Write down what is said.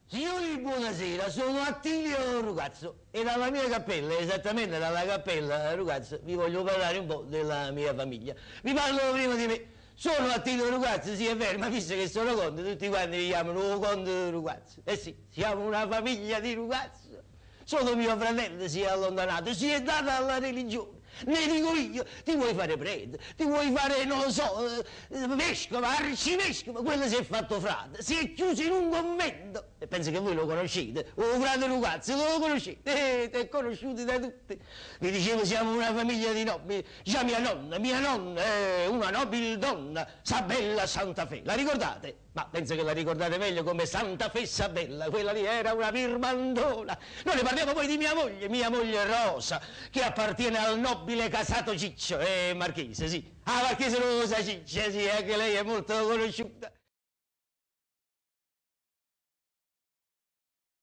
Signori, buonasera, sono Attilio Rugazzo e dalla mia cappella, esattamente dalla cappella Rugazzo, vi voglio parlare un po' della mia famiglia. Vi parlo prima di me. Sono Attilio Rugazzo, sì è vero, ma visto che sono conte, tutti quanti mi chiamano Conte Rugazzo. Eh sì, siamo una famiglia di Rugazzo. Solo mio fratello si è allontanato, si è dato alla religione. Ne dico io, ti vuoi fare prete, ti vuoi fare, non lo so, vescovo, arcivescovo, quello si è fatto frate, si è chiuso in un convento. E penso che voi lo conoscete, o frate Rugazzi, lo conoscete, è conosciuto da tutti. Vi dicevo, siamo una famiglia di nobili, già mia nonna è una nobile donna, Sabella Santa Fe, la ricordate? Ma penso che la ricordate meglio come Santa Fe Sabella, quella lì era una birmandona. Noi ne parliamo poi di mia moglie Rosa, che appartiene al nobile casato Ciccio, marchese, sì. Ah, marchese Rosa Ciccia, sì, anche lei è molto conosciuta.